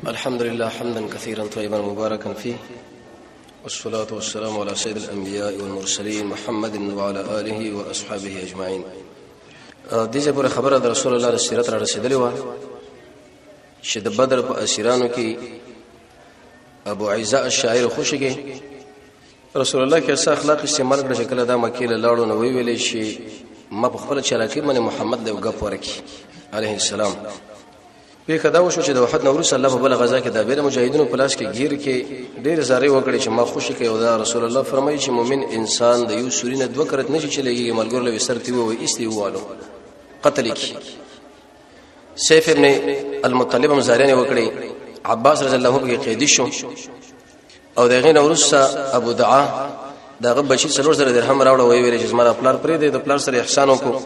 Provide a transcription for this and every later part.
الحمد لله حمدا كثيرا طيبا مباركا فيه، والصلاة والسلام على سيد الأنبياء والمرسلين محمد وعلى آله وأصحابه أجمعين. دیجه پر خبره د رسول الله سیرت را رسیدلی و چې د بدر په اسیرانو کې ابو عیزه الشاعر خوشیږي رسول الله کې اسه اخلاق استعمال کړ چې کله دا مکه له لاړو نو ویلې شي ما په خپل چلاکی باندې محمد له غپ ورکی عليه السلام. په کدا وشو چې د وحد نور صلی الله بل غزا کې د بیره مجاهدینو پلاس کې گیر کې ډېر زاري وکړي چې ما خوشی کوي او دا رسول الله فرمایي چې مؤمن انسان د یو سورینه دوه کرت نشي چلےږي ملګر له وسرتي وو ایستي والو قتل کی سیف ابن المطلب مزاریان وکړي عباس رضی الله عنه کې قید شو او دغه نورسه ابو دعا دغه بچی 3000 درهم راوړ وی ویل چې زما پلار پرې دی د پلار سره احسان وکړو.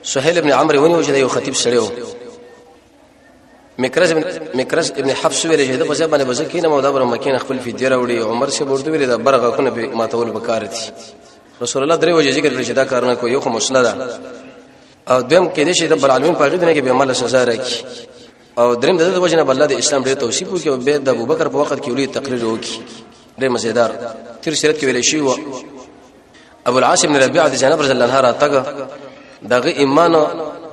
سهيل ابن عمرو ونی وجه یو خطیب سره مکرز ابن حفص ویل چې د په ځبانه بزکینه مودا بر مکین خپل فدیه راوړي عمر شه ورته ویل دا برغه کنه به ماتول بکار دي. رسول الله درې وجه ذکر کړی چې دا کارونه کوي یو خو مسله ده او دویم کې دې چې رب العالمین په غوډه کې به عمل سزا راکړي او دریم د وجنه بل د اسلام ډېر توصیف وکړي او به د ابوبکر په وخت کې ولې تقریر وکړي ډېر مزیدار تیر سیرت کې ویل شي و ابو العاص بن ربيعه د جناب رضی الله عنه راتګه دغه ایمان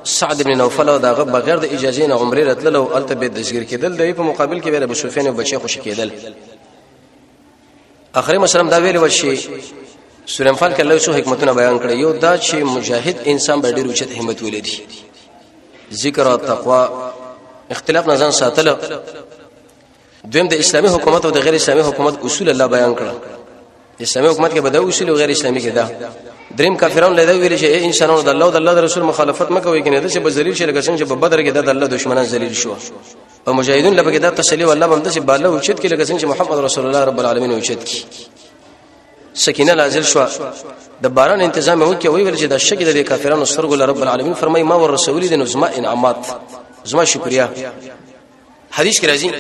سعد بن نوفل دغه بغیر د اجازه نه عمره راتله او الته به د ذکر کېدل د په مقابل کې به ابو سفیان او بچي خوشی کېدل. اخري مسلم دا ویل و شي سورہ انفال کې الله سو حکمتونه بیان کړي یو دا چې مجاهد انسان به ډېر اوچت همت ولري ذکر او تقوا اختلاف نظر ساتل. دویم د اسلامي حکومت او د غیر اسلامي حکومت اصول الله بیان کړه. اسلامي حکومت کې بدو اصول او غیر اسلامي کې دا دریم کافرانو له دا ویل چې انسانانو د الله او د الله رسول مخالفت مکوئ کنه د څه بذلیل شي لکه څنګه چې په بدر کې د الله دشمنان ذلیل شو او مجاهدون لپاره دا تسلی والله باندې چې بالا اوچت کې لکه څنګه چې محمد رسول الله رب العالمین اوچت کی سکینه نازل شو د باران تنظیم وکي ویل چې د شګې د کافرانو سترګو رب العالمین فرمای ما ور رسول دې نظم انعامات زما شکریا. حدیث کې راځي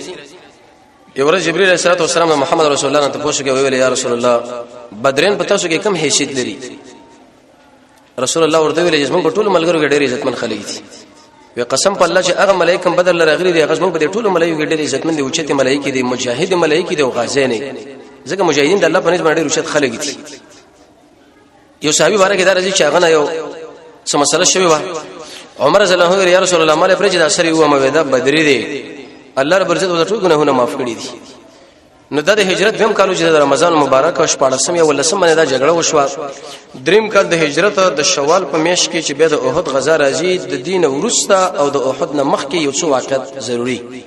یو ورځ جبرئیل علیه السلام محمد رسول الله ته پوښتنه کوي ویل یا رسول الله بدرین په تاسو کې کم حیثیت لري؟ رسول الله ورته ویل چې موږ ټول ملګرو ډېر عزتمن خلک دي. وی قسم په الله چې هغه ملائکه بدر لرغلي دي هغه موږ په ټول ملائکه ډېر عزتمن دي او چې ملائکه دي مجاهد ملائکه دي او غازی نه ځکه مجاهدین د الله په نسبت ډېر اوچت خلک دي. یو صحابي بارکه دا راځي چې هغه نه یو څه مسله شوی و عمر رضی الله عنه یا رسول الله مال پرې چې دا سری و مویدا بدری دي الله رب عزت د ټول ګناهونه معاف کړي دي. نو د هجرت هم کالو چې د رمضان مبارک او 14 یا ولسم باندې دا جګړه وشوه. دریم کال د هجرت د شوال په میاشت کې چې به د احد غزا راځي د دین ورسته او د احد نه مخکې یو څو واقعیت ضروری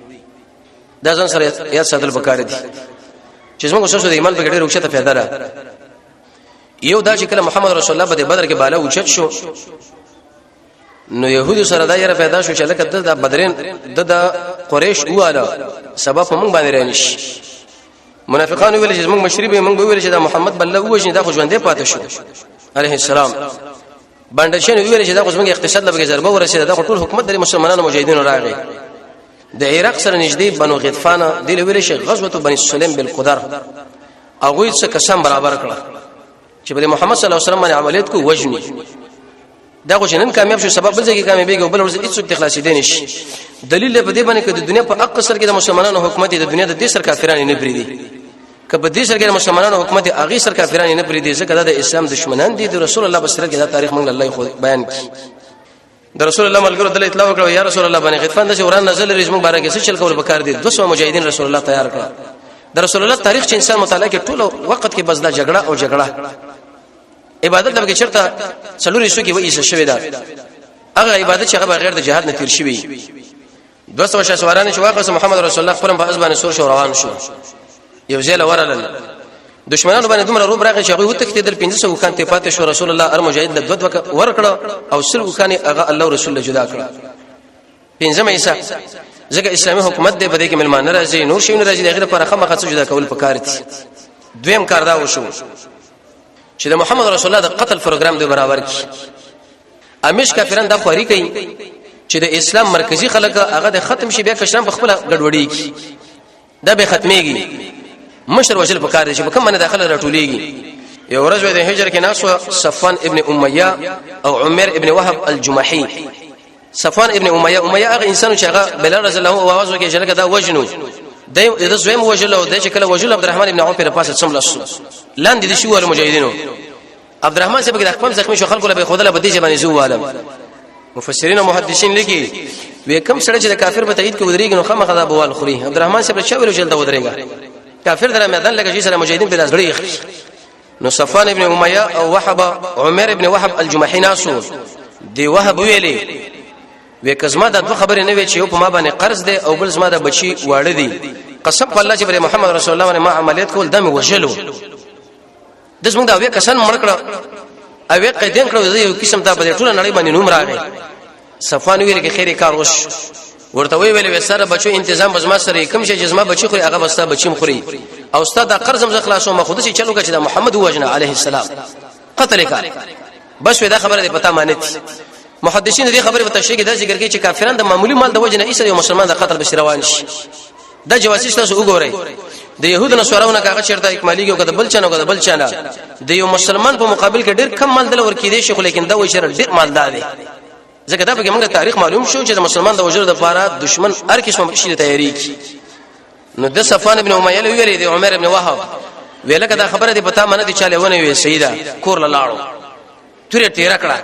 دا ځان سره یا ساتل پکار دي چې موږ اوسه د ایمان په ګډه روښته پیدا را یو دا چې کله محمد رسول الله په بدر کې بالا اوچت شو نو يهودو سره دا یره پیدا شو چې لکه د بدرین د قریش واله سبب موږ باندې رانیش منافقانو ویل چې موږ مشربه موږ ویل چې دا محمد بل الله وښنه دا خو ژوندې پاتې شو عليه السلام باندې شنو ویل چې دا خو موږ اقتصاد لپاره ضربه ورسېده دا ټول حکومت د مسلمانانو مجاهدینو راغی د عراق سره نږدې بنو غطفان د ویل شي غزوه بني سلیم بالقدر هغه څه قسم برابر کړه چې بل محمد صلی الله علیه وسلم باندې عملیات کو وجنی دا خو جنن کامیاب شو سبب بل ځکه کامیابیږي او بل ورځ هیڅ تخلاصي دي نشي. دلیل په دې باندې چې د دنیا په اقصر کې د مسلمانانو حکومت د دنیا د دې سر کافرانو نه پریدي کبه دې سر کې د مسلمانانو حکومت هغه سر کافرانو نه پریدي ځکه د اسلام دشمنان دي د رسول الله بصره کې دا تاریخ موږ الله خو بیان کی د رسول الله ملګرو د اطلاع وکړو یا رسول الله باندې غطفان د وران نزل رزم مبارک څه چل کول وکړ دي 200 مجاهدین رسول الله تیار کړ. د رسول الله تاریخ چې انسان مطالعه کې ټول وخت کې بس دا جګړه او جګړه عبادت لکه چرته څلوري شو کې وایي څه شوی دا هغه عبادت چې هغه بغیر د جهاد نه تیر شوی 200 شوارانه شو واقع محمد رسول الله خپل په ازبانه سور شو روان شو یو ځل ورل دشمنانو باندې دومره روب راغی چې هغه وتښتیدل 500 وکان ته پاتې شو. رسول الله ار مجاهد له دوت ورکړه او سل وکان هغه الله رسول الله جدا کړ. پنځم ایسا ځکه اسلامي حکومت دې بده کې ملمان راځي نور شي نه راځي دغه لپاره خمخه څه جدا کول پکار دي. دویم کار دا وشو چې د محمد رسول الله د قتل پروګرام دی برابر کی امیش کافرانو د خواري کوي چې د اسلام مرکزی خلک هغه د ختم شي بیا کشران په خپل ګډوډي کی دا به ختميږي مشر وجل په کار دي چې په کوم باندې داخله راټولېږي. یو ورځ د هجر کې ناس صفوان ابن امیہ او عمر ابن وهب الجمحي صفوان ابن امیہ هغه انسان چې هغه بلال رضی الله عنه आवाज وکړي چې لکه دا وجنو د زویم وجلو د چې کله وجل عبدالرحمن ابن عوف په پاسه څملاسو لاندې دي شو ول مجاهدینو عبدالرحمن صاحب کې د خپل زخمی شو خلکو له به خدای له بدی ځبانې زو عالم مفسرین او محدثین لیکي وې کوم سره چې د کافر په تایید کې ودرېږي نو خامخا دا بوال خوري عبدالرحمن صاحب چې ویل جلد ودرېږي کافر در میدان لګي سره مجاهدین په لاسړي نو صفوان ابن امیہ او وهب عمر ابن وهب الجمحي ناسو دی وهب ویلي وې کزما د دوه خبرې نه وی چې یو په ما باندې قرض دی او بل زما د بچي واړه دي قسم په الله چې پر محمد رسول الله باندې ما عملیات کول دمه وجلو د زموږ دا وې کسان مړ کړه او قیدین کړو یو قسم ته په ټوله نړۍ باندې نوم راغی صفوان ویل کې خیره کار وش ورته ویل سره بچو تنظیم بزما سره کوم شي جسمه بچی خوري هغه بستا بچیم خوري او استاد قرضم ز خلاصو ما خود شي چلو چې محمد وجنه عليه السلام قتل کا بس دا خبره پتا مانت محدثین دې خبره په تشریح کې دا ذکر کوي چې کافرانو د معمولی مال د وجنه ایسه یو مسلمان د قتل بشي روان شي دا جواسیس تاسو وګورئ د يهود نصاراونه کاغه چرته اکمالی کې بل چانه بل چانه د یو مسلمان په مقابل کې ډیر کم مال دل ورکې دي شي خو لیکن دا وایي چې ډیر مالدار دي ځکه دا په موږ تاریخ معلوم شو چې د مسلمان د وجود لپاره دشمن هر قسم شي تیاری کی نو د صفوان ابن امیہ ویلي دی عمر ابن وهب ویل کدا خبره دی پتا منه دي چاله ونه وی سیدا کور لاړو تورې تیرا کړه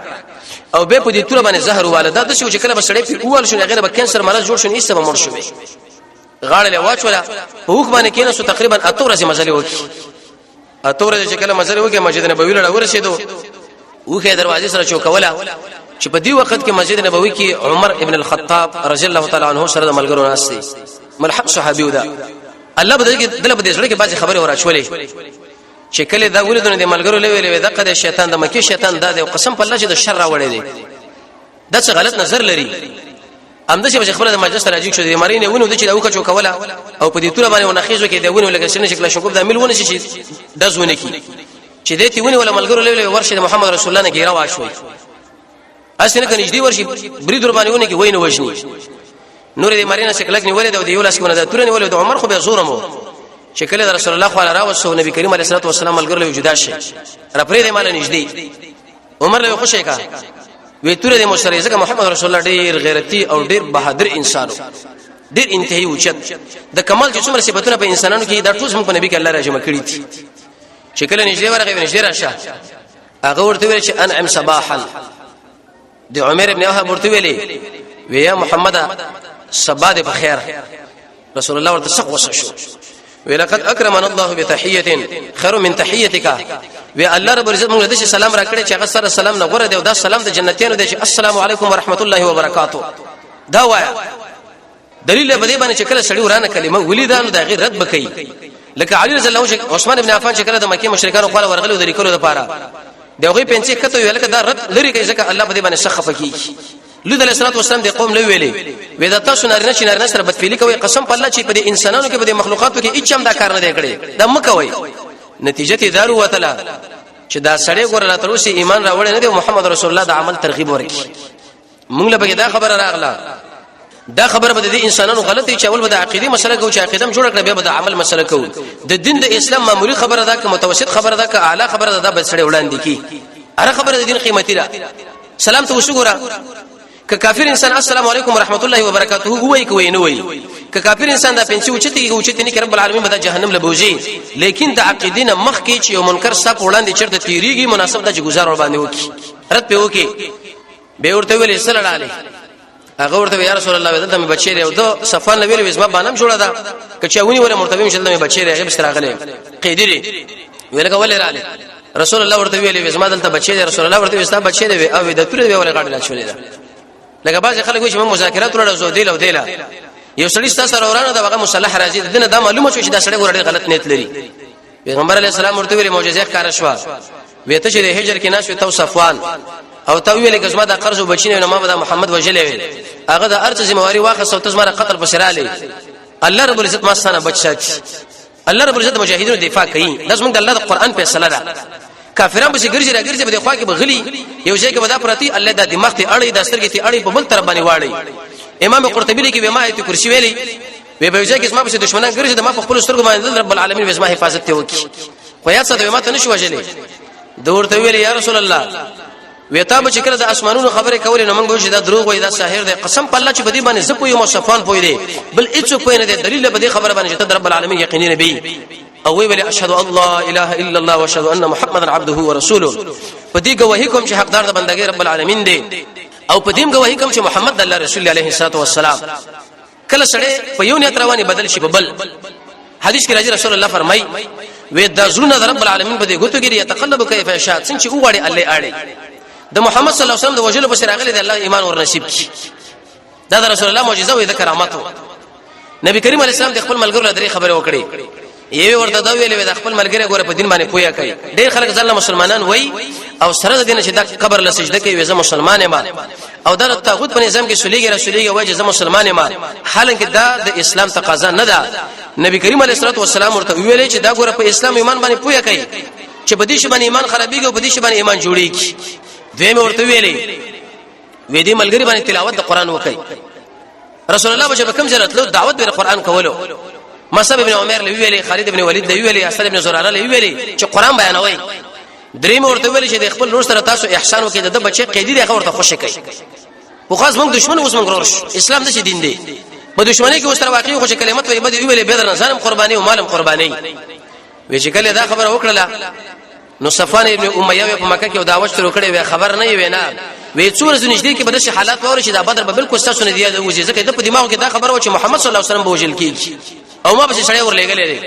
او به په دې تور باندې زهر والده د شو چې کله بسړې په اول شو غیر به کانسر مرض جوړ شو ایسه به مړ شو غاړه له واچولا په حکم باندې کینې سو تقریبا اتوره سي مزلې وکي اتوره چې کله مزلې وکي مسجد نبوي له ورسېدو وخه دروازې سره چوکولا چې په دې وخت کې مسجد نبوي کې عمر ابن الخطاب رضی الله تعالی عنہ سره ملګرو ناس دي ملحق صحابي ودا الله بده کې دل بده سره کې بعضي خبره ورچولې چې کله دا ولودونه د ملګرو لوي دغه د شیطان د مکی شیطان دا د قسم په الله چې د شر راوړې دي دا څه غلط نظر لري امده چې خبره د مجلس راځي چې د مارینه ونه د چې دا وکړو کولا او په دې توله باندې ونخیزو کې دا ونه لګښنه شکل شوکوب د ملونه شي د زونه کې چې دې تی ونه ولا ملګرو لوي ورشه محمد رسول الله نه ګیرا واشوي اسنه کني دې ورشي برید ور باندې ونه کې وینه وښني نور دې مارینه شکل کې ولې د یو لاس کې ونه د تورنه ولې د عمر خو به زورمو شکل د رسول الله صلی الله علیه وسلم نبی کریم علیه الصلاه والسلام ملګرو له جدا شي را پرې دې مال نږدې عمر له خوشی کا وی تور دې مشرې ځکه محمد رسول الله ډیر غیرتی او ډیر بهادر انسانو ډیر انتهایی اوچت د کمال چې څومره صفاتونه په انسانانو کې دا ټول په نبی کې الله راجمه کړی دي شکل نږدې ورغه نږدې راشه هغه ورته ویل چې انعم صباحا د عمر ابن وهب ورته ویلي ویا محمد صباح دې په خیر رسول الله ورته څخ وسه شو ولقد اكرمنا الله بتحيه خير من تحيتك و الله رب العزت موږ د سلام راکړي چې هغه سره سلام نه غوړه دی او دا سلام د جنتیانو دی چې السلام علیکم ورحمت الله وبرکاته دا وایا دلیل به دې باندې چې کله سړی ورانه کلمه ولیدانو دا غیر رد بکې لکه علی رضی الله عنه عثمان ابن عفان چې کله د مکه مشرکانو خپل ورغلو د لیکلو لپاره دغه پنځه کته ویل کده رد لري کوي ځکه الله به دې باندې سخف کوي لود علیہ الصلوۃ والسلام د قوم له ویلي وې دا تاسو نارینه چې نارینه سره بدفعلی کوي قسم په الله چې په انسانانو کې په مخلوقاتو کې هیڅ هم دا کار نه دی کړی دا مکوي نتیجه ته دارو وتلا چې دا سړی ګور تر اوسه ایمان راوړی نه دی محمد رسول الله د عمل ترغیب ورکړي موږ له به دا خبره راغله دا خبره به د انسانانو غلطي چې اول به د عقيدي مسله کو چې عقیده جوړ کړي به د عمل مسله کو د دین د اسلام معمولی خبره ده که متوسط خبره ده که اعلی خبره ده به سړی وړاندې کی هر خبره د دین قیمتي ده سلام ته وشګورا که کافر انسان السلام علیکم ورحمت الله وبرکاته وای کوي نه وای که کافر انسان دا پنځه اوچتي نه رب العالمین به جهنم لبوزي لیکن د عقیدینه مخ کې چې یو منکر صاحب وړاندې چرته تیریږي مناسب ده چې گزار ور باندې وکي رد په وکي به ورته ویل صلی الله علیه هغه ورته یا رسول الله دلته مې بچی دی او صفان ویل وسما بانم جوړه ده کچاونی وره مرتبه مشل مې بچی دی هغه بستراغله قیدری ویل کوله رااله رسول الله ورته ویل وسما دلته بچی دی رسول الله ورته وستا بچی دی او د تور دی ولا غاډه شولې ده لکه بعض خلک وایي چې مذاکرات ولر زو دی لو دیلا یو سړی ستاسو ورانه دا هغه مصالح راځي دنه دا معلومه شو چې دا سړی ورته غلط نیت لري پیغمبر علی السلام ورته ویل معجزه ښکار شو ویته چې د هجر کې ناس تو صفوان او تو ویل کزما دا قرض وبچینه ما به محمد وجلې ویل هغه د ارڅ ذمہواری واخص او تاسو قتل بشراله الله رب العزت ما ستانه بچات الله رب العزت مجاهدینو دفاع کوي لازم د الله د قران په فیصله ده کافرانو به ګرځي راګرځي به خوا کې بغلی یو ځای کې ودا پرتی الله د دماغ ته اړي د سترګې ته اړي په بل طرف باندې واړي امام قرطبی لیکي به ما ایت کرسی ویلي به به ځای کې اسما به دشمنان ګرځي د ما په خپل سترګو باندې رب العالمین به اسما حفاظت ته وکي خو یا څه د ما ته نشو وجلې دورته ویلي یا رسول الله ویتا به چې کله د اسمانونو خبره کولې نو موږ وایو دا دروغ وایي دا ساحر دی قسم په الله چې بدی باندې زه پوی مصفان پوی دی بل هیڅ پوی نه دی دلیل به دې خبره باندې چې رب العالمین یقیني نبی او وی ویل اشهد الله اله الا الله واشهد ان محمدا عبده ورسوله په دې گواهی کوم چې حقدار د بندګۍ رب العالمین دی او په دې گواهی کوم چې محمد الله رسول الله علیه الصلاه والسلام کله سره په یو نیت رواني بدل شي په بل حدیث کې راځي رسول الله فرمای وې د زړه د رب العالمین په دې ګوتو کې يتقلب کیف شاء څنګه چې وګړي الله اړي د محمد صلی الله علیه وسلم د وجلو بشر راغلي د الله ایمان ور نصیب کی دا د رسول الله معجزه او د کرامت نبی کریم علیه السلام د خپل ملګرو له درې خبره وکړي یوه ورته دا ویلې د خپل ملګری ګوره په دین باندې پویا کوي ډېر خلک ځل مسلمانان وای او سره د دین چې د قبر له سجده کوي زه مسلمان یم او د طاغوت په نظام کې سولېږي رسولېږي وای چې زه مسلمان یم حالانکه دا د اسلام تقاضا نه ده نبی کریم علیه الصلاه والسلام ورته ویلې چې دا ګوره په اسلام ایمان باندې پویا کوي چې په دې شی باندې ایمان خرابېږي او په دې شی باندې ایمان جوړېږي دوی مې ورته ویلې وې دې ملګری باندې تلاوت د قران وکړي رسول الله بچ په کوم ځای راتلو دعوت به قران کولو مصعب ابن عمر له ویلي خالد ابن ولید له ویلي اسد ابن زراره له ویلي چې قران بیانوي دریم ورته ویلي چې د خپل نور سره تاسو احسان وکړئ د بچي قیدی دی خبرته خوشی کوي خو خاص موږ دشمن اوس موږ ورش اسلام د دین دی په دشمنی کې اوس تر واقعي خوشی کلمت وي بده ویلي بدر نظام قرباني او مالم قرباني وی چې کله دا خبره وکړه نو صفوان ابن امیہ په مکه کې دعوت شروع کړي وی خبر نه وي نه وی څور زنجدي کې بدل شي حالات وره چې دا بدر به بالکل تاسو نه دی د وځي ځکه د په دماغ کې دا خبره و چې محمد صلی الله علیه وسلم به وجل کیږي او ما به سړی ورلېګلې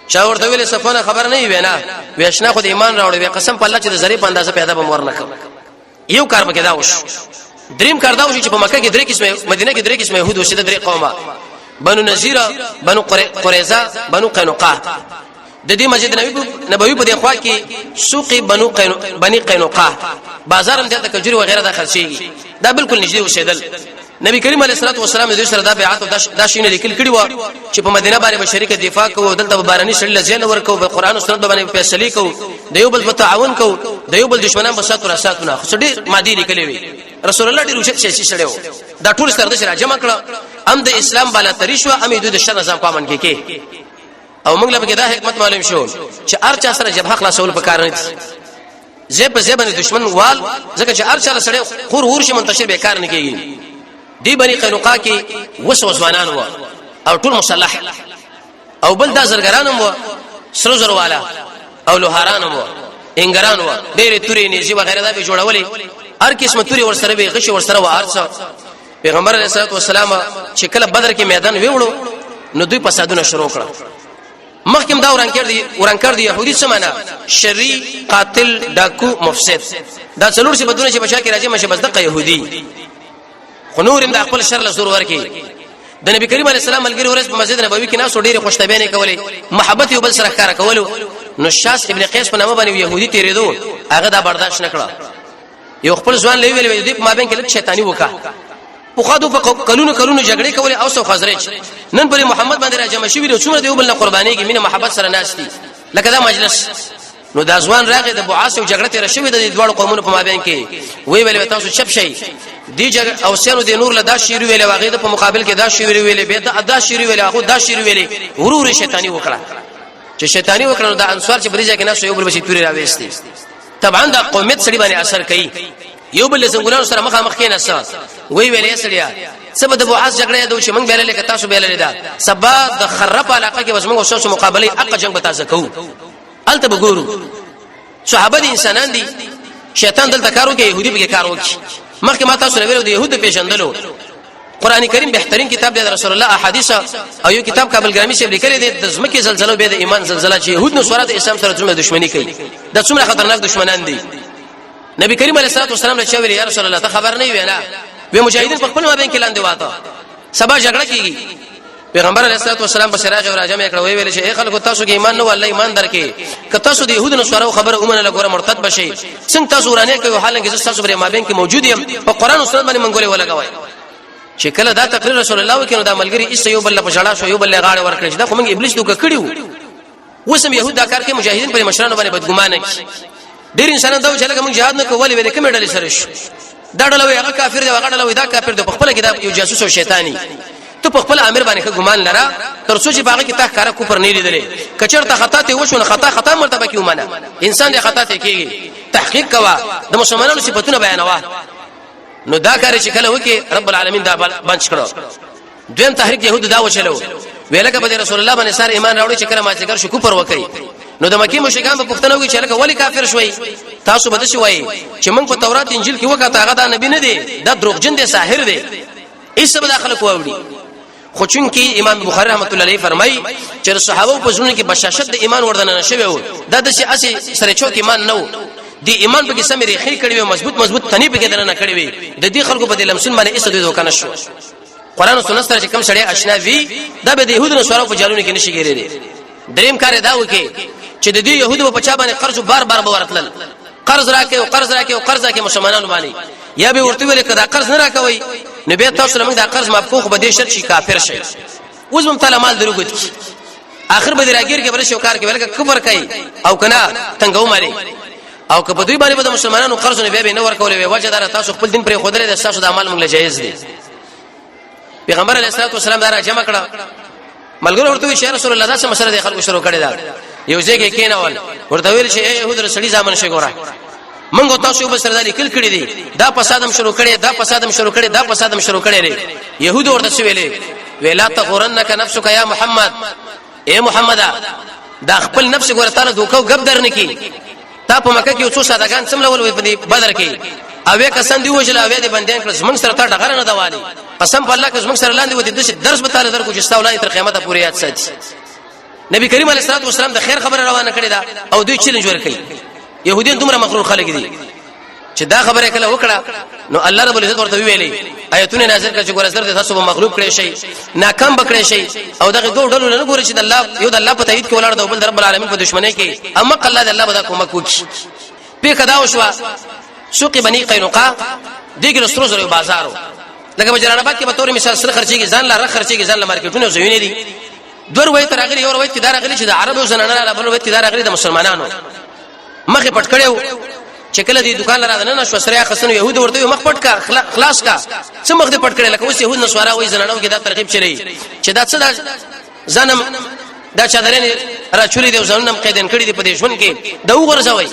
چا ورته ویل صفوان خبر نه وي نه ویشنا خو د ایمان راوړي وی قسم په الله چې د زری په اندازه پیدا به مور نه کوم یو کار به کېدا وش دریم کار دا وش چې په مکه کې درې قسمه مدینه کې درې قسمه يهود او شته درې قومه بنو نذیر بنو قریظه بنو قینقاع د دې مسجد نبوي په خوا کې سوق بني قینقاع بازار هم د کجوري و غیره داخل شي دا بالکل نږدې وشیدل نبی کریم علیه الصلاه والسلام د سره دا بیعت او دا شینه لیکل کړي و چې په مدینه باندې بشریک دفاع کوو دلته باراني شړل ځین ورکو په قران او سنت باندې فیصله کوو د یو بل په تعاون کوو د یو بل دشمنان په ساتو راساتونه خو ډېر مادي لیکلې وي رسول الله ډېر وشت شي شړیو دا ټول سره د شرع جمع کړه ام د اسلام بالا تریشو ام د شر نظام پامن کې او موږ له دا حکمت معلوم شو چې هر چا سره جبهه خلاصول په کار نه دي زب زبن دشمن وال ځکه چې هر چا سره خور ورشي منتشر به کار نه کیږي دی بني قینقاع کې وسوسوانان و او ټول مسلح او بل دا زرګرانم و سرو زرو والا او لوهارانم و انګران و ډېر توري نيزي وغيرها دا به جوړولې هر قسمه توري ور سره به غشي ور سره و ارڅ پیغمبر علیه الصلاه والسلام چې کله بدر کې میدان ویوړو نو دوی فسادونه شروع کړل مخکم دا ورانکر دي يهودي سمانا شری قاتل ډاکو مفسد دا څلور څه بدونه چې بچا کې راځي مشه بس د يهودي خنور د خپل شر له زور ورکی د نبی کریم علیه السلام ملګری ورس په مسجد نبوي کې ناس ډېر خوشتبینه کولې محبت یو بل سره ښکارا کولو نو شاس ابن قیس په نامه باندې يهودي تیرېدو هغه دا برداشت نکړه یو خپل ځوان لوي ویل دی په مابین کې لږ شیطانی وکړه په خادو په کلونو جګړې کولې اوس او خزرج نن پر محمد باندې راجم شي ویل څومره دی یو بل قرباني کې مینه محبت سره ناشتي لکه دا مجلس نو دا ځوان راغی د بوعاس او جګړه تیر شوې د دوړو قومونو په مابین کې وی ویل تاسو چپ شي دی جګ او سينو د نور له دا شیر ویل واغې د په مقابل کې دا شیر ویل به دا شیر ویل هغه دا شیر ویل ورور شیطانی وکړه چې شیطانی وکړه د انصار چې بریځه کې نه یو بل بشي توري راوېستي طبعا دا قومیت سړي باندې اثر کوي یو بل څنګه سره مخامخ کې نه وی ویلې سړیا سبب د بوعاس جګړه د چې موږ بیل لیک تاسو بیل لیدا سبا د خرپ علاقه کې وس موږ اوسو مقابله حق جنگ بتازه کوو الته وګورو صحابه دي انسانان دي شیطان دلته کارو کې يهودي به کارو کوي مخکې ما تاسو ویلو د يهود پیژندلو قران کریم بهترین کتاب دی رسول الله احادیث او یو کتاب کابل ګرامی شه لیکل دي د زمکه زلزلہ به د ایمان زلزلہ چې يهود نو سورات اسلام سره څومره دښمنی کوي د څومره خطرناک دښمنان دي نبی کریم علیه الصلاه والسلام له چوي یا رسول الله ته خبر نه وینا وی مجاهدین په خپل مابین کې لاندې واته سبا جګړه کیږي پیغمبر علیه الصلاه والسلام په سراج او راجم کړه ویل چې اے خلکو تاسو کې ایمان نو الله ایمان درکې که تاسو د يهودو نو سره خبره اومنه لګوره مرتد بشي څنګه تاسو ورانه کوي حالانکه تاسو پر مابین کې موجود یم په قران او سنت باندې منګولې ولګوي چې کله دا تقریر رسول الله وکړو دا ملګری ایست یو بل په جړا شو یو بل غاړه ورکړي دا خو موږ ابلیس دوک کړیو وسم يهود دا کار کې مجاهدین پر مشرانو باندې بدګمانه کی ډیر انسانان دا چې لکه موږ جهاد نه کولې ویل کومه ډلې سره شو دا ډله وی هغه کافر دی هغه ډله وی دا کافر دی په خپل کې دا یو جاسوس او شیطانی ته په خپل امر باندې ګمان لره تر څو چې باغ کې تا کار کو پر نه لیدلې کچرته خطا ته وښونه خطا مرتبه کې ومنه انسان دې خطا ته کېږي تحقیق کوا د مسلمانانو صفاتونه بیانوا نو دا کار چې کله وکي رب العالمین دا بنچ کړو دویم تحریک يهود دا وچلو ویلکه په رسول الله باندې سره ایمان راوړي چې کله ما څنګه شو کفر وکړي نو د مکی مشرکان په پښتنو کې چې لکه ولی کافر شوي تاسو بده شوي چې موږ په تورات انجیل کې وکړه هغه دا نبی نه دی دا دروغجن دی ساحر دی ایسه به داخله کوي خو چون کې امام بخاری رحمت الله علیه فرمایي چې صحابه په ژوند کې بشاشت د ایمان وردن نشوي و دا د شي اسی سره چوک ایمان نو دی ایمان په کې سمري خیر کړي و مضبوط تنی په کې درنه کړي وي د دې خلکو په دې لمسون باندې ایسه دوی وکنه شو قران او سنت سره چې کوم سړی آشنا وي دا به د يهودو نصارو په جالونو کې نشي ګرځي دریم کار دا وکي چې د دې يهودو په چا باندې قرض بار ورتل قرض راکې مسلمانانو باندې یا به ورته ویل کدا قرض نه راکوي نو به تاسو لمغه دا قرض مفقوخ به دې شرط شي کافر شي اوس هم تعالی مال دروګت اخر به راګیر کې بل شو کار کې ولکه کفر کوي او کنا تنګو مالي او که په دوی باندې د مسلمانانو قرض نه به نه ورکول وي وجه دا تاسو خپل دین پر خودره د تاسو د اعمال موږ جایز دي پیغمبر علیه الصلاه والسلام دا جمع کړه ملګرو ورته وی رسول الله صلی الله علیه وسلم خلکو شروع کړی دا یو ځکه کینول ورته ویل چې يهود رسولي ځامن شي ګورای منګو تاسو به سره لیکل کړی دي دا فسادم شروع کړي يهود ورته ویلې ویلا تغرنک نفسک یا محمد اے محمد دا خپل نفس ګور تعالی دوکو غب درنکی تا په مکه کې څو سادهګان سملول په بدر کې اوې کسان دی وجل اوې دی بندیان کړ موږ سره تا ډغره نه دوالي قسم په الله کې موږ سره لاندې ودی د درس به تعالی درکو چې استولای تر قیامت پورې یاد ساتي نبی کریم علیه الصلاه والسلام د خیر خبره روانه کړې ده او دوی چیلنج ورکړي يهوديان دومره مغرور خلک دي چې دا خبره کله وکړه نو الله رب العزت ورته ویلي آیتونه نازل کړي چې ګور اثر تاسو به مغلوب کړئ شي ناکام بکړئ شي او دغه دوه ډول نه ګوري چې الله یو د الله په تایید کې ولر د بل رب العالمین په دشمنی کې اما الله د الله به کومک وکړي په کدا وشوا سوق بني قینقاع دغه سترو زره بازارو لکه جلال آباد کې به تور مثال سره خرچيږي ځان لا خرچيږي ځان لا مارکیټونه زوینه دي دور وای تر اخر یو وای چې دا راغلي چې د عربو زنانه لا بل وای چې دا راغلي د مسلمانانو مخه پټ کړو چې کله دې دکان لاره نه شو سره خصنو يهود ورته مخ پټ کا خلاص کا څه مخ دې پټ کړل لکه اوس يهود نسوارا وای زنانو کې دا ترغیب چلی چې دا څه دا ځنم دا چادرین را چوری دی ځنم قیدن کړی دی په دې ژوند کې دا وګرځوي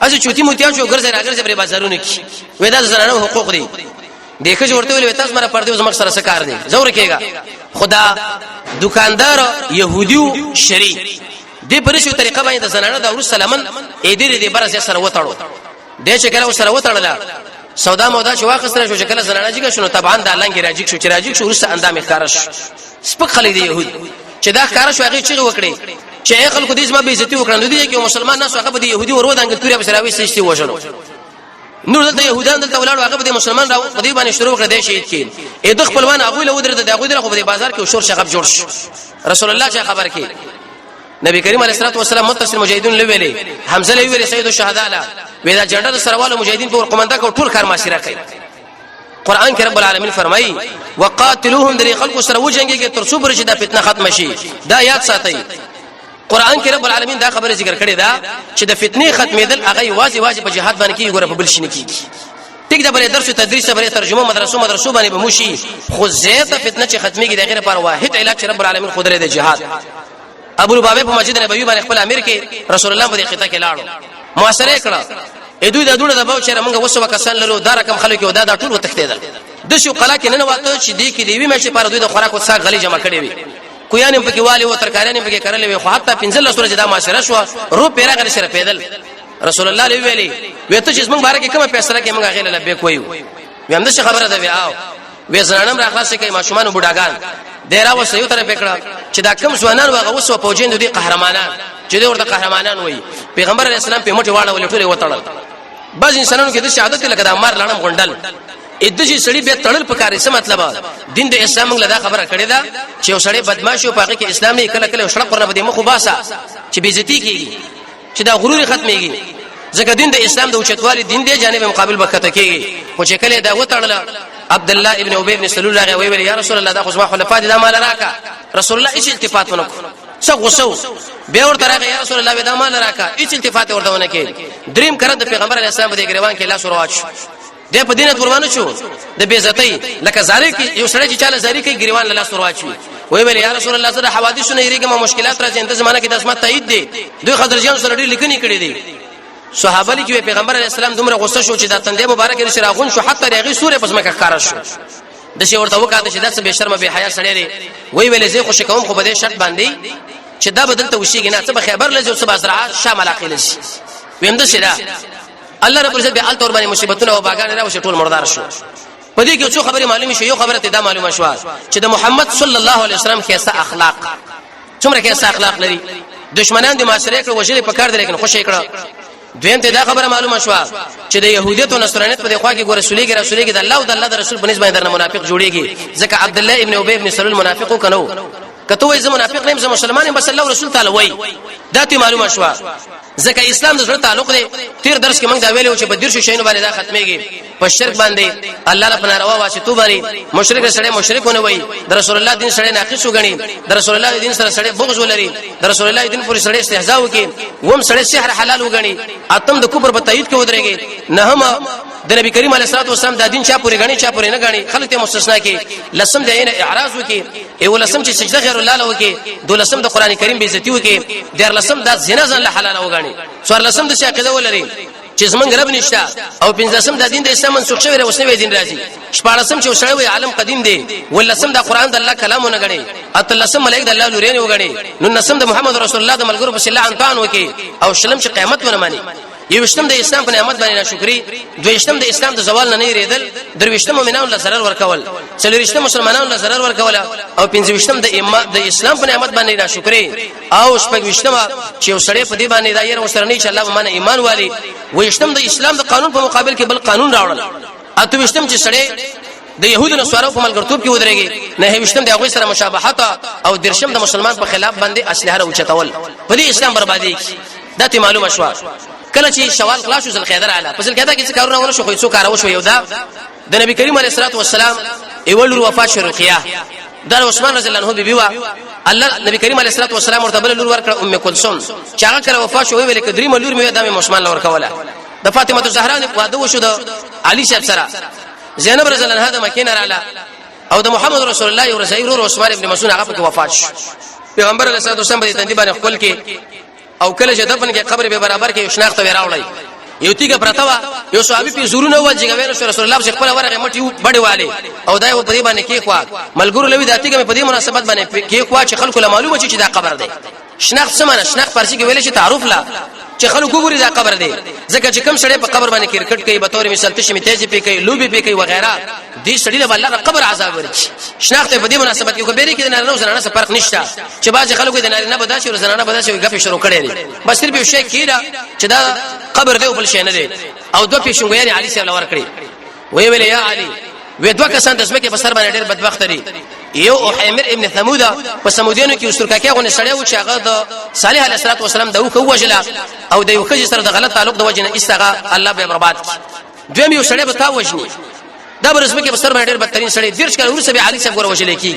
اځه چوتي موتیا شو ګرځي راګرځي په بازارونو کې وای دا زنانو حقوق دي دیکھو چې ورته ویل تاسو مره پردې زما سره سکار دي زور کېګا خدا دکاندار يهوديو شری دې پرشو طریقه باندې د زنانه د ورس سلامن اې دې برسه سره وټړو دې چې کله سره وټړل سودا مودا چې واخسره شو چې کله زنانه جګه شنو طبعا د لنګ راجیک شو چې راجیک شو ورس اندام ښکارش سپک خلک دي يهود چې دا ښکارش هغه چې وکړي چې خلکو دې زما به عزت وکړي دي چې مسلمان نه هغه به يهودي ورو دانګ توري به سراوي سشتي وژنو نور دلته يهودان دلته ولاړ هغه به مسلمان راو په دې باندې شروع کړ دې شهید کین اې د خپلوان هغه له ودرته دغه دغه په بازار کې شور شغب جوړ شو رسول الله چې خبر کې نبی کریم علیه الصلاه والسلام متصل مجاهدین لویلې حمزه لویلې سید الشهداء لا ودا جنډه سروال مجاهدین په قومنده کو ټول کار معاشره کوي قران کې رب العالمین فرمایي وقاتلوهم در خلق سره وجنګي کې تر څو برشي دا فتنه ختم شي دا یاد ساتي قران کې رب العالمین دا خبره ذکر کړې ده چې د فتنې ختمېدل هغه واجب په جهاد باندې کې ګوره په بل شي نه کیږي ټیک دا بل درس تدریس بل ترجمه مدرسو باندې به موشي خو زیاته فتنه چې ختمېږي د غیر پر واحد علاج رب العالمین خدای د جهاد ابو لبابه په مسجد نبوي باندې خپل امیر کې رسول الله په خطه کې لاړو معاشره کړه دوی د دوړه د باو چیرې موږ وسو وکسان لرو دا رقم خلک یو دا ټول وتښتیدل د شو قلا کې نه وته چې دی کې دی وی مې پر دوی د خوراک وساق غلي جمع کړي وي کویان په کې والی او ترکاران په کې کړلې وي خو حتی 15 سورې دا معاشره شو رو پیرا غل سره پیدل رسول الله علیه ویلي وته چې موږ بارکه کومه پیسره کې موږ غیله لبیک وایو ویم د خبره ده ویاو وې زنانم راخلاص کې ماشومان بوډاګان ډیرا و سيو طرف پکړه چې دا کم ځوانان واغه وسو پوجین دي قهرمانان چې دوی ورته قهرمانان وایي پیغمبر علیه السلام په موټي واړه ولټولې وټړل بعض انسانانو کې د شهادت لکه د امر لړم غونډل ادجی سړی به تړل پکاره څه مطلب دین د اسلام موږ له خبره کړې ده چې یو سړی بدمعشي او پاکه کې اسلام نه کله کله شړق ورنه بده مخو باسا چې بیزتی کیږي چې دا غرور ختميږي ځکه دین د اسلام د اوچتوالي دین دی جانب مقابل بکته کیږي خو چې کله دا وټړل عبد الله ابن ابي بن سلول راغی ویل یا رسول الله دا خو ما خلفاء دا مال راکا رسول الله هیڅ التفات ونه څه غوسو به ورته راغی یا رسول الله دا مال راکا هیڅ التفات ورته ونه کې دریم کړه د پیغمبر علیه السلام د ګریوان کې لاس ورواچ د په دینه قربانو شو د بیزتی لکه زاری کې یو سړی چې چاله زاری کې ګریوان لاس ورواچ وی یا رسول الله زړه حوادث نه یریګه مشکلات راځي انت زمانہ کې د اسمت تایید دي دوی خضرجان سره ډیر لیکنی کړي دي صحابه لي کې پیغمبر علی السلام دومره غوسه شو چې دا تندې مبارک لري راغون شو حتی رغي سورې پس مکه ښکارا شو د شي ورته وکړه چې داسې به شرم به حیا سړی دی وی ویلې زه خوشی کوم خو به دې شرط باندې چې دا بدل ته وشيږي نه څه به خبر لږه او څه بازرعه شامل عقیل شي ویم د شدا الله رب عزت به ال تور باندې مصیبتونه او باغان راو ټول مردار شو په دې کې څو خبره معلومه شو یو خبره ته دا معلومه شو چې د محمد صلی الله علیه وسلم کیسه اخلاق څومره کیسه اخلاق لري دشمنان د معاشره کې وجلې پکړ دي لیکن خوشی کړه دویم ته دا خبره معلومه شو چې د يهودیت او نصرانیت په خوا کې ګور رسولي د الله او د الله د رسول په نسبت درنه منافق جوړيږي ځکه عبد الله ابن ابي ابن سلول منافقو کنو کته وای زه منافق نیم زه مسلمان یم بس الله رسول تعالی وای دا ته معلومه شو ځکه اسلام د زړه تعلق دی تیر درس کې موږ دا ویلو چې بدر شو شینو باندې دا ختميږي په شرک باندې الله له پناروا واسطو باندې مشرک سره مشرکونه وای د رسول الله دین سره ناقص وګڼي د رسول الله دین سره بغض ولري د رسول الله دین پورې سره استهزاء وکي ووم سره سحر حلال وګڼي اتم د کفر په تایید کې ودرېږي نه هم د نبی کریم علیه الصلاه والسلام د دین چا پورې غني چا پورې نه غني خلک ته مستثنا کې لسم دین اعراض وکي او لسم چې سجده غیر الله له وکي دولسم د قران کریم به عزت وکي د لسم د زنا ځان له حلال وګڼي څوار لسم د شاقیده ولري چې زمونږ رب نشته او پنځلسم د دین د اسلام منسوخ شوی او اوسنی دین راځي شپږلسم چې وسړی عالم قدیم دی ولسم د قران د الله کلامونه غني اتلسم ملائک د الله لورین وګڼي نو نسم د محمد رسول الله د ملګرو په الله انتان وکي او شلم چې قیامت ونه مانی یوشتم د اسلام په نعمت باندې ناشکری دویشتم د اسلام د زوال نه ریدل درویشتم مؤمنانو له zarar ورکول څلورشتم مسلمانانو له zarar ورکول او پنځوشتم د اسلام په نعمت باندې ناشکری او شپږوشتم چې وسړی په دې باندې دایر وسره نه چې الله باندې ایمان والی ویشتم د اسلام د قانون په مقابل کې بل قانون راوړل اتوشتم چې سړی د يهودو نصارو په ملګرتوب کې ودرېږي نه وشتم د هغه سره مشابهت او درشم د مسلمان په خلاف باندې اسلحه راوچتول په دې اسلام بربادي دا ته معلومه شو کله چې شوال خلاص ذل قعده اعلی په ذل قعده کې څه کارونه ونه شو خو څو کارو شو یو دا د نبی کریم علیه الصلاه والسلام ایول وفات شو رقیه د عثمان رضی الله عنه بیبي الله نبی کریم علیه الصلاه والسلام ورته بل لور ورکړه ام کلثوم چې هغه کړه وفات شو ویل کدرې ملور مې د عثمان لور کوله د فاطمه الزهرا نه واده وشو د علي صاحب سره زینب رضی الله عنها د مکینه رااله او د محمد رسول الله او رسول عثمان ابن مسعود هغه په وفات شو پیغمبر علیه الصلاه والسلام په تندې باندې خپل کې او کله چې دفن کې قبر به برابر کې شناخت وراولای یو تیګه پرتاوه یو صحابي په زورونه وځي غوښنه رسول الله صلی الله علیه ورغه مټي بډي والے او دای په دې باندې کې خوا ملګرو لوي د تیګه په دې مناسبت باندې کې خوا چې خلکو له معلومه چې دا قبر دی شناخت سمانه شناخت فارسی کې ویل شي تعارف لا چې خلکو ګوري دا قبر دی ځکه چې کم سړی په قبر باندې کرکټ کوي به تور مثال تشمی تیزی پی کوي لوبي پی کوي وغیرہ دې سړی له الله قبر عذاب ورچی شناخت په دې مناسبت کې خبرې کې نه زنانه سره فرق نشته چې باز خلکو د نارینه بداسي او زنانه بداسي غفې شروع کړي دي بس صرف یو شی کیدا چې دا قبر دی او بل شي نه دی او دوه پیښنګویان علي صاحب لور کړی وی ویل یا علي وې دوه کسان د اسمه کې په سر باندې ډېر بدبخت دي یو احمر ابن ثمود په سمودیانو کې استرکاکه غو نه سړیو چې هغه د صالح علیه السلام د وخه وجلا او د یو خځې سره د غلط تعلق د وجنه استغا الله به برباد دویم یو سړی به تا وجني دا برسمه کې په سر باندې ډېر بدترین سړی دیرش کله ورسې به علي صاحب ګور وجلې کی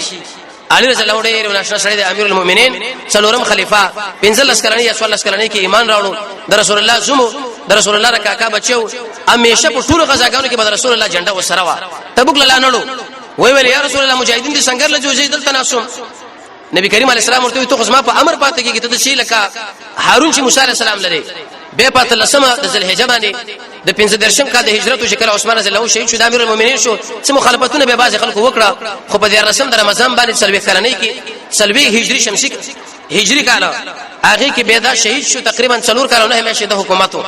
علي رضی الله عنه ناشنا سړی د امیر المؤمنین څلورم خلیفہ 15 کلنی یا 14 کلنی کې ایمان راوړو د رسول الله زمو د رسول الله رکاکا بچو همیشه په ټول غزاګانو کې د رسول الله جنډه وسره وا تبوک لاله نړو وی ویل یا رسول الله مجاهدین دي څنګه له جوړې دلته ناسوم نبی کریم علیه السلام ورته تو خصما په امر پاتې کې ته شي لکه هارون چې موسی علیه السلام لري به پاتې لسمه د ذلحجه باندې د 15 کال د هجرت او شکر عثمان رضی الله عنه شهید شو د امیر المؤمنین شو چې مخالفتونه به بعض خلکو وکړه خو په دې رسم د رمضان باندې سلوي کلنۍ کې سلوي هجری شمسی هجری کال هغه کې به دا شهید شو تقریبا 4 کال نه همیشه د حکومتو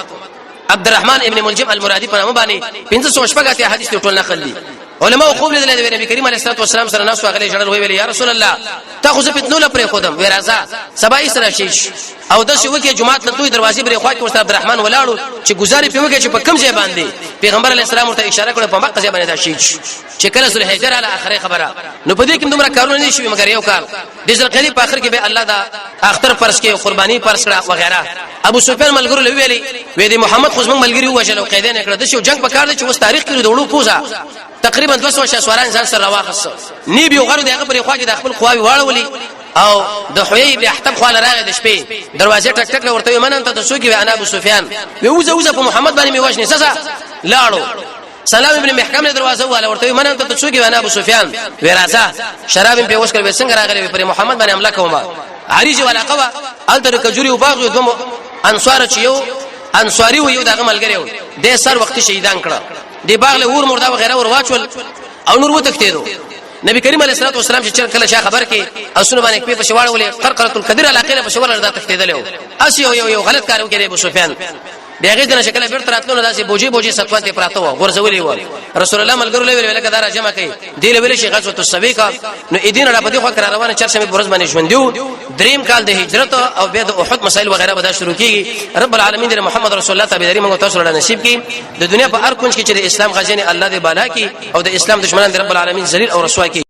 عبدالرحمن ابن ملجم المرادی په نامه باندې 500 حدیث ټول نقل دي علماء خوب لیدل د نبی کریم علیه الصلاه والسلام سره ناس واغلی جړل وی ویل یا رسول الله تاخذ فتنو لپاره خودم ورازا سبای سره شیش او د شو کې جمعه ته دوی دروازې بری خوا کې استاد عبدالرحمن ولاړو چې گزارې پیوږي چې په کم ځای باندې پیغمبر علیه السلام ورته اشاره کړه په مکه ځای باندې دا شیش چې کله سره هجر علی اخره خبره نو په دې کې دومره کارونه نشي مګر یو کار د ذل قریب په اخر کې به الله دا اختر فرض کې قرباني فرض کړه وغیرہ ابو سفیان ملګرو لوي ویلي وې د محمد خو زمون ملګری وژل او قیدین کړه د شو جنگ په کار دي چې اوس تاریخ کې دوړو پوزا تقریبا 200 شواران انسان سره راوخص نی به غرو دغه پر خوا کې د خپل خواوي واړولي او د حوی ابن احتب خو راغی د شپې دروازه ټک ټک ورته منن ته سو کې انا ابو سفیان ووزه په محمد باندې میوښنه سسا لاړو سلام ابن محکم دروازه والا ورته منن ته سو کې انا ابو سفیان ورازه شراب په وښکل وسنګ راغلی پر محمد باندې حمله کوما عریج ولا قوا التر کجوري او باغ دوم انصار چې یو انصاری و یو دغه ملګری و د سر وخت شهیدان کړه د باغ له ور مردا وغیرہ ور واچول او نور وتښتیدو نبی کریم علیه الصلاه والسلام چې کله شاه خبر کې اسونه باندې په شواړه ولې قرقره القدر علاقه په شواړه دا تښتیدل اس یو غلط کار وکړي ابو سفیان دغه د شکل بیرته راتلو داسې بوجي ستوان ته پراته و غرزولې و رسول الله ملګرو له ویل کدا را جمع کړي دی له ویل شي غزوه السبیقه نو اذن را پدې خو کر روانه چرشه په ورځ باندې ژوندیو دریم کال د هجرت او بیا د احد مسائل وغیرہ به شروع کیږي رب العالمین د محمد رسول الله تابعداري موږ تاسو له نصیب کی د دنیا په هر کونج کې چې د اسلام غزنه الله دې بالا کی او د اسلام دشمنان د رب العالمین ذلیل او رسوا کی